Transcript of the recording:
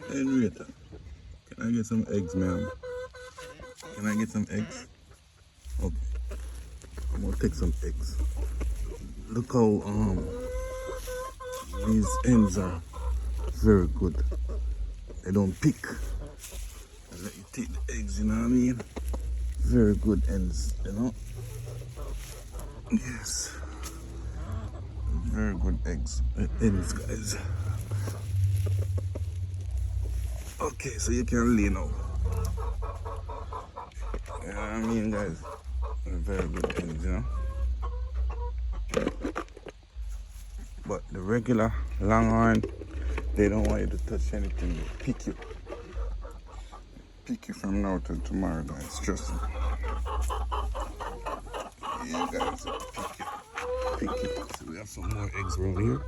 Henrietta, can I get some eggs, ma'am? Can I get some eggs? Okay, I'm gonna take some eggs. Look how these hens are very good. They don't pick. They let you take the eggs, you know what I mean? Very good hens, you know? Yes. Very good eggs. Hens, guys. Okay, so you can lay now. You know what I mean, guys? Very good hens, you know? But the regular longhorn, they don't want you to touch anything. They pick you. Pick you from now till tomorrow, guys. Trust me. Yeah, guys, pick you. Pick you. So we have some more eggs around here.